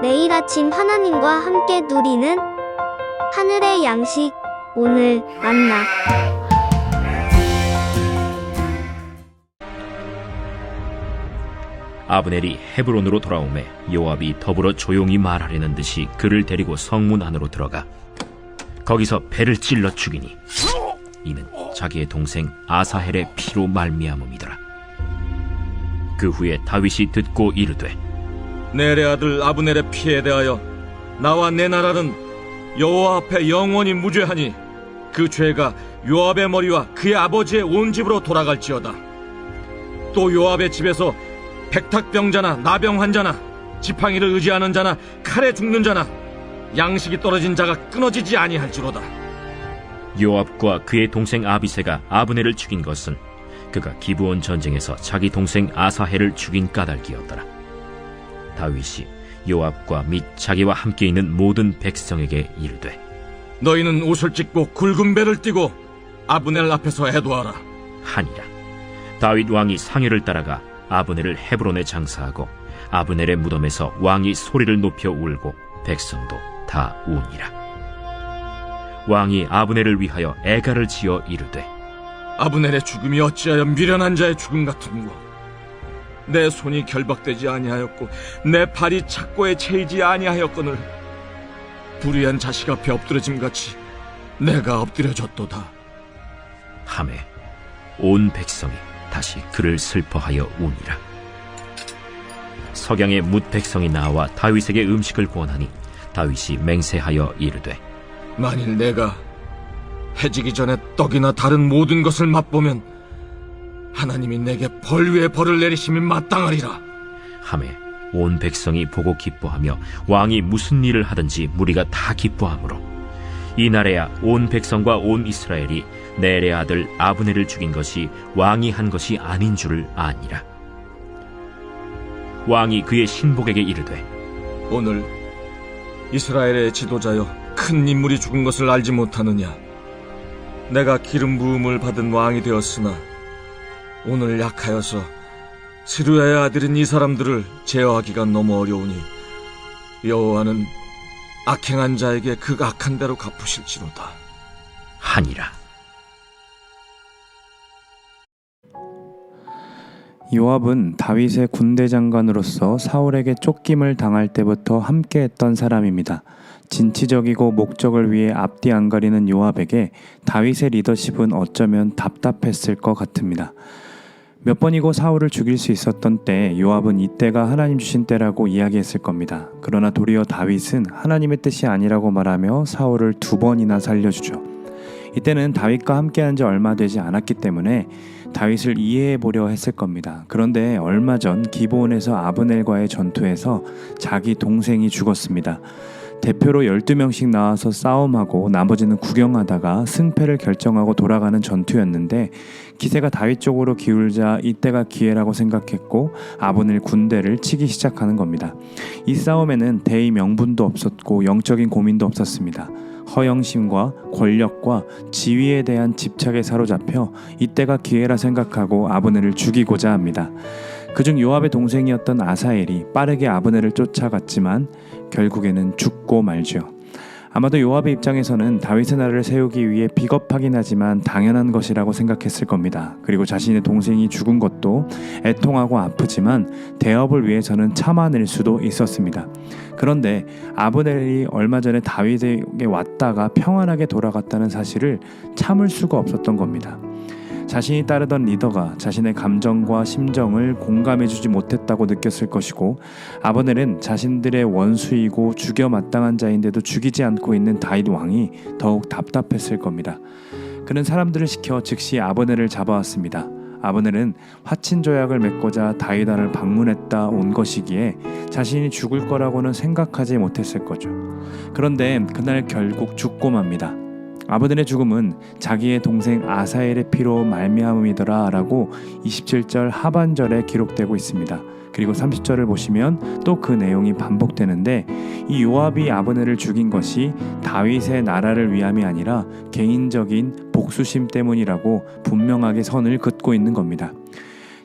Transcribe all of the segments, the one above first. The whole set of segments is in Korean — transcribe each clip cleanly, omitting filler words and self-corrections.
매일 아침 하나님과 함께 누리는 하늘의 양식, 오늘 만나. 아브넬이 헤브론으로 돌아오매 요압이 더불어 조용히 말하려는 듯이 그를 데리고 성문 안으로 들어가 거기서 배를 찔러 죽이니 이는 자기의 동생 아사헬의 피로 말미암음이더라. 그 후에 다윗이 듣고 이르되 넬의 아들 아브넬의 피에 대하여 나와 내 나라는 여호와 앞에 영원히 무죄하니 그 죄가 요압의 머리와 그의 아버지의 온 집으로 돌아갈지어다. 또 요압의 집에서 백탁병자나 나병 환자나 지팡이를 의지하는 자나 칼에 죽는 자나 양식이 떨어진 자가 끊어지지 아니할지로다. 요압과 그의 동생 아비새가 아브넬을 죽인 것은 그가 기브온 전쟁에서 자기 동생 아사헬을 죽인 까닭이었더라. 다윗이 요압과 및 자기와 함께 있는 모든 백성에게 이르되 너희는 옷을 찢고 굵은 배를 띠고 아브넬 앞에서 애도하라 하니라. 다윗 왕이 상회를 따라가 아브넬을 헤브론에 장사하고 아브넬의 무덤에서 왕이 소리를 높여 울고 백성도 다 우니라. 왕이 아브넬을 위하여 애가를 지어 이르되 아브넬의 죽음이 어찌하여 미련한 자의 죽음 같은고. 내 손이 결박되지 아니하였고 내 발이 착고에 채이지 아니하였거늘 불의한 자식 앞에 엎드려짐같이 내가 엎드려졌도다 하매 온 백성이 다시 그를 슬퍼하여 우니라. 석양에 뭇 백성이 나와 다윗에게 음식을 구원하니 다윗이 맹세하여 이르되 만일 내가 해지기 전에 떡이나 다른 모든 것을 맛보면 하나님이 내게 벌 위에 벌을 내리심이 마땅하리라 하매 온 백성이 보고 기뻐하며 왕이 무슨 일을 하든지 무리가 다 기뻐하므로 이날에야 온 백성과 온 이스라엘이 넬의 아들 아브넬을 죽인 것이 왕이 한 것이 아닌 줄을 아니라. 왕이 그의 신복에게 이르되 오늘 이스라엘의 지도자여 큰 인물이 죽은 것을 알지 못하느냐. 내가 기름 부음을 받은 왕이 되었으나 오늘 약하여서 스루야의 아들인 이 사람들을 제어하기가 너무 어려우니 여호와는 악행한 자에게 그 악한 대로 갚으실지로다 하니라. 요압은 다윗의 군대 장관으로서 사울에게 쫓김을 당할 때부터 함께했던 사람입니다. 진취적이고 목적을 위해 앞뒤 안 가리는 요압에게 다윗의 리더십은 어쩌면 답답했을 것 같습니다. 몇 번이고 사울을 죽일 수 있었던 때 요압은 이때가 하나님 주신 때라고 이야기했을 겁니다. 그러나 도리어 다윗은 하나님의 뜻이 아니라고 말하며 사울을 2번이나 살려주죠. 이때는 다윗과 함께한 지 얼마 되지 않았기 때문에 다윗을 이해해 보려 했을 겁니다. 그런데 얼마 전 기브온에서 아브넬과의 전투에서 자기 동생이 죽었습니다. 대표로 12명씩 나와서 싸움하고 나머지는 구경하다가 승패를 결정하고 돌아가는 전투였는데 기세가 다윗 쪽으로 기울자 이때가 기회라고 생각했고 아브넬 군대를 치기 시작하는 겁니다. 이 싸움에는 대의 명분도 없었고 영적인 고민도 없었습니다. 허영심과 권력과 지위에 대한 집착에 사로잡혀 이때가 기회라 생각하고 아브넬을 죽이고자 합니다. 그중 요압의 동생이었던 아사엘이 빠르게 아브넬을 쫓아갔지만 결국에는 죽고 말죠. 아마도 요압의 입장에서는 다윗의 나라를 세우기 위해 비겁하긴 하지만 당연한 것이라고 생각했을 겁니다. 그리고 자신의 동생이 죽은 것도 애통하고 아프지만 대업을 위해서는 참아낼 수도 있었습니다. 그런데 아브넬이 얼마 전에 다윗에게 왔다가 평안하게 돌아갔다는 사실을 참을 수가 없었던 겁니다. 자신이 따르던 리더가 자신의 감정과 심정을 공감해주지 못했다고 느꼈을 것이고 아브넬은 자신들의 원수이고 죽여 마땅한 자인데도 죽이지 않고 있는 다윗 왕이 더욱 답답했을 겁니다. 그는 사람들을 시켜 즉시 아브넬을 잡아왔습니다. 아브넬은 화친 조약을 맺고자 다윗안을 방문했다 온 것이기에 자신이 죽을 거라고는 생각하지 못했을 거죠. 그런데 그날 결국 죽고 맙니다. 아브넬의 죽음은 자기의 동생 아사엘의 피로 말미암음이더라 라고 27절 하반절에 기록되고 있습니다. 그리고 30절을 보시면 또 그 내용이 반복되는데 이 요압이 아브넬을 죽인 것이 다윗의 나라를 위함이 아니라 개인적인 복수심 때문이라고 분명하게 선을 긋고 있는 겁니다.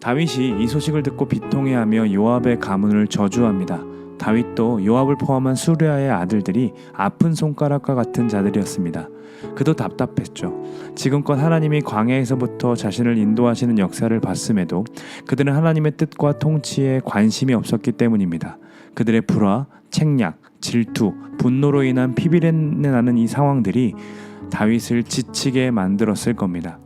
다윗이 이 소식을 듣고 비통해하며 요압의 가문을 저주합니다. 다윗도 요압을 포함한 수르야의 아들들이 아픈 손가락과 같은 자들이었습니다. 그도 답답했죠. 지금껏 하나님이 광야에서부터 자신을 인도하시는 역사를 봤음에도 그들은 하나님의 뜻과 통치에 관심이 없었기 때문입니다. 그들의 불화, 책략, 질투, 분노로 인한 피비린내 나는 이 상황들이 다윗을 지치게 만들었을 겁니다.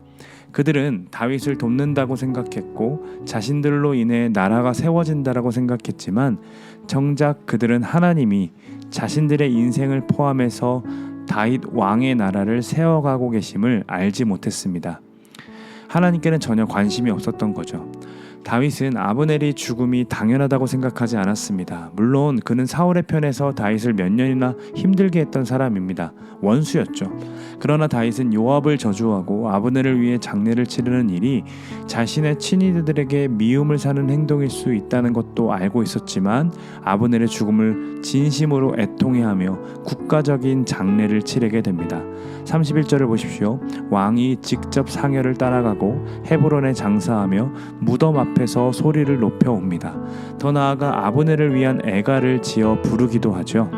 그들은 다윗을 돕는다고 생각했고 자신들로 인해 나라가 세워진다라고 생각했지만 정작 그들은 하나님이 자신들의 인생을 포함해서 다윗 왕의 나라를 세워가고 계심을 알지 못했습니다. 하나님께는 전혀 관심이 없었던 거죠. 다윗은 아브넬의 죽음이 당연하다고 생각하지 않았습니다. 물론 그는 사울의 편에서 다윗을 몇 년이나 힘들게 했던 사람입니다. 원수였죠. 그러나 다윗은 요압을 저주하고 아브넬을 위해 장례를 치르는 일이 자신의 친위들에게 미움을 사는 행동일 수 있다는 것도 알고 있었지만 아브넬의 죽음을 진심으로 애통해하며 국가적인 장례를 치르게 됩니다. 31절을 보십시오. 왕이 직접 상여를 따라가고 헤브론에 장사하며 무덤 앞에서 소리를 높여옵니다. 더 나아가 아브넬을 위한 애가를 지어 부르기도 하죠.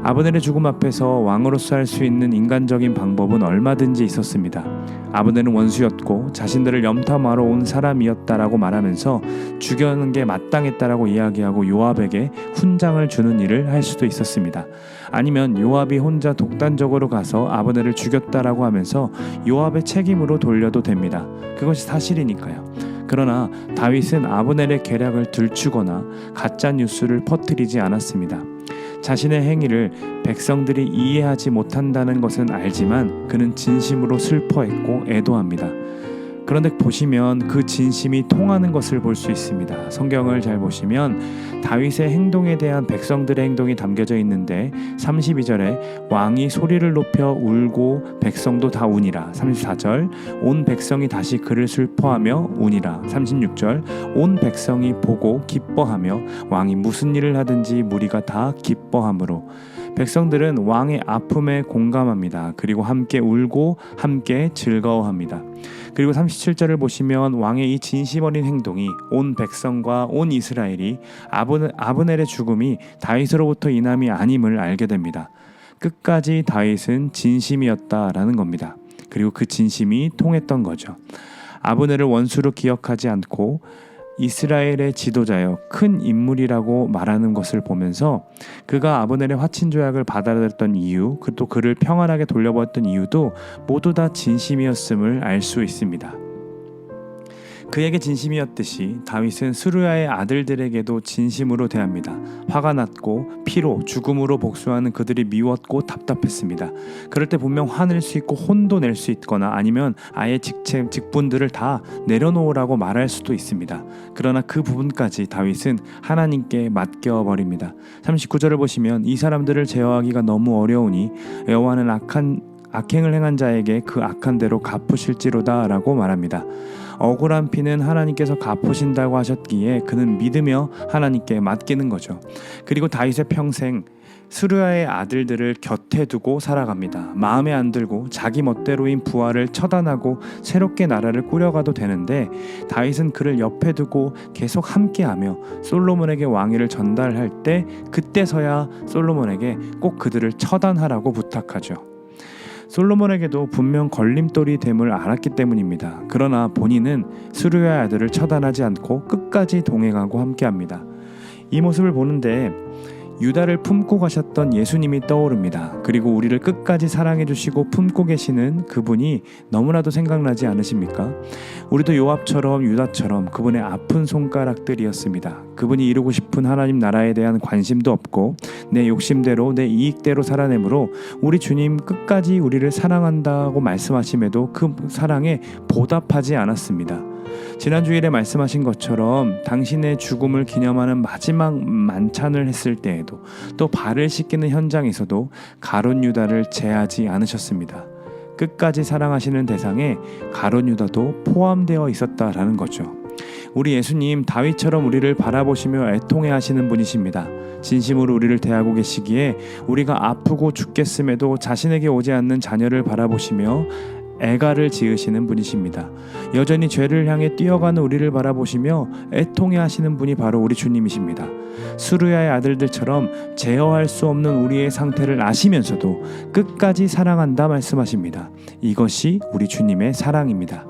아브넬의 죽음 앞에서 왕으로서 할 수 있는 인간적인 방법은 얼마든지 있었습니다. 아브넬은 원수였고 자신들을 염탐하러 온 사람이었다라고 말하면서 죽여는 게 마땅했다라고 이야기하고 요압에게 훈장을 주는 일을 할 수도 있었습니다. 아니면 요압이 혼자 독단적으로 가서 아브넬을 죽였다라고 하면서 요압의 책임으로 돌려도 됩니다. 그것이 사실이니까요. 그러나 다윗은 아브넬의 계략을 들추거나 가짜 뉴스를 퍼뜨리지 않았습니다. 자신의 행위를 백성들이 이해하지 못한다는 것은 알지만 그는 진심으로 슬퍼했고 애도합니다. 그런데 보시면 그 진심이 통하는 것을 볼 수 있습니다. 성경을 잘 보시면 다윗의 행동에 대한 백성들의 행동이 담겨져 있는데 32절에 왕이 소리를 높여 울고 백성도 다 우니라. 34절 온 백성이 다시 그를 슬퍼하며 우니라. 36절 온 백성이 보고 기뻐하며 왕이 무슨 일을 하든지 무리가 다 기뻐하므로. 백성들은 왕의 아픔에 공감합니다. 그리고 함께 울고 함께 즐거워합니다. 그리고 37절을 보시면 왕의 이 진심 어린 행동이 온 백성과 온 이스라엘이 아브넬의 죽음이 다윗으로부터 인함이 아님을 알게 됩니다. 끝까지 다윗은 진심이었다라는 겁니다. 그리고 그 진심이 통했던 거죠. 아브넬을 원수로 기억하지 않고 이스라엘의 지도자여 큰 인물이라고 말하는 것을 보면서 그가 아브넬의 화친 조약을 받아들였던 이유, 또 그를 평안하게 돌려보았던 이유도 모두 다 진심이었음을 알 수 있습니다. 그에게 진심이었듯이 다윗은 스루야의 아들들에게도 진심으로 대합니다. 화가 났고 피로 죽음으로 복수하는 그들이 미웠고 답답했습니다. 그럴 때 분명 화낼 수 있고 혼도 낼 수 있거나 아니면 아예 직분들을 다 내려놓으라고 말할 수도 있습니다. 그러나 그 부분까지 다윗은 하나님께 맡겨버립니다. 39절을 보시면 이 사람들을 제어하기가 너무 어려우니 여호와는 악행을 행한 자에게 그 악한 대로 갚으실지로다 라고 말합니다. 억울한 피는 하나님께서 갚으신다고 하셨기에 그는 믿으며 하나님께 맡기는 거죠. 그리고 다윗의 평생 스루야의 아들들을 곁에 두고 살아갑니다. 마음에 안 들고 자기 멋대로인 부하를 처단하고 새롭게 나라를 꾸려가도 되는데 다윗은 그를 옆에 두고 계속 함께하며 솔로몬에게 왕위를 전달할 때 그때서야 솔로몬에게 꼭 그들을 처단하라고 부탁하죠. 솔로몬에게도 분명 걸림돌이 됨을 알았기 때문입니다. 그러나 본인은 스루야의 아들을 처단하지 않고 끝까지 동행하고 함께합니다. 이 모습을 보는데 유다를 품고 가셨던 예수님이 떠오릅니다. 그리고 우리를 끝까지 사랑해 주시고 품고 계시는 그분이 너무나도 생각나지 않으십니까? 우리도 요압처럼 유다처럼 그분의 아픈 손가락들이었습니다. 그분이 이루고 싶은 하나님 나라에 대한 관심도 없고 내 욕심대로 내 이익대로 살아내므로 우리 주님 끝까지 우리를 사랑한다고 말씀하심에도 그 사랑에 보답하지 않았습니다. 지난 주일에 말씀하신 것처럼 당신의 죽음을 기념하는 마지막 만찬을 했을 때에도 또 발을 씻기는 현장에서도 가룟 유다를 제하지 않으셨습니다. 끝까지 사랑하시는 대상에 가룟 유다도 포함되어 있었다라는 거죠. 우리 예수님 다윗처럼 우리를 바라보시며 애통해 하시는 분이십니다. 진심으로 우리를 대하고 계시기에 우리가 아프고 죽겠음에도 자신에게 오지 않는 자녀를 바라보시며 애가를 지으시는 분이십니다. 여전히 죄를 향해 뛰어가는 우리를 바라보시며 애통해 하시는 분이 바로 우리 주님이십니다. 수르야의 아들들처럼 제어할 수 없는 우리의 상태를 아시면서도 끝까지 사랑한다 말씀하십니다. 이것이 우리 주님의 사랑입니다.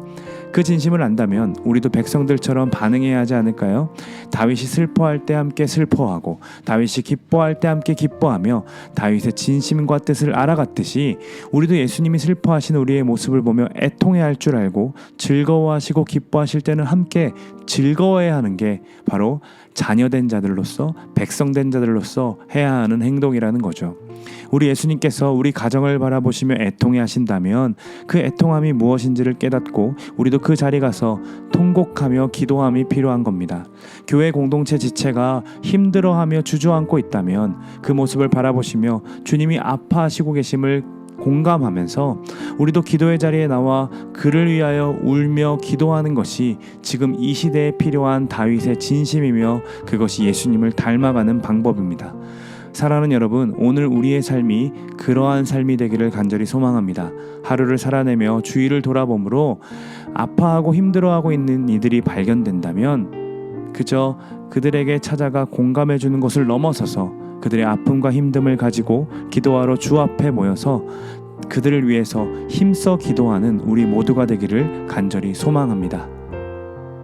그 진심을 안다면 우리도 백성들처럼 반응해야 하지 않을까요? 다윗이 슬퍼할 때 함께 슬퍼하고 다윗이 기뻐할 때 함께 기뻐하며 다윗의 진심과 뜻을 알아갔듯이 우리도 예수님이 슬퍼하시는 우리의 모습을 보며 애통해야 할 줄 알고 즐거워하시고 기뻐하실 때는 함께 즐거워해야 하는 게 바로 자녀된 자들로서 백성된 자들로서 해야 하는 행동이라는 거죠. 우리 예수님께서 우리 가정을 바라보시며 애통해 하신다면 그 애통함이 무엇인지를 깨닫고 우리도 그 자리 가서 통곡하며 기도함이 필요한 겁니다. 교회 공동체 지체가 힘들어하며 주저앉고 있다면 그 모습을 바라보시며 주님이 아파하시고 계심을 공감하면서 우리도 기도의 자리에 나와 그를 위하여 울며 기도하는 것이 지금 이 시대에 필요한 다윗의 진심이며 그것이 예수님을 닮아가는 방법입니다. 사랑하는 여러분, 오늘 우리의 삶이 그러한 삶이 되기를 간절히 소망합니다. 하루를 살아내며 주위를 돌아보므로 아파하고 힘들어하고 있는 이들이 발견된다면 그저 그들에게 찾아가 공감해주는 것을 넘어서서 그들의 아픔과 힘듦을 가지고 기도하러 주 앞에 모여서 그들을 위해서 힘써 기도하는 우리 모두가 되기를 간절히 소망합니다.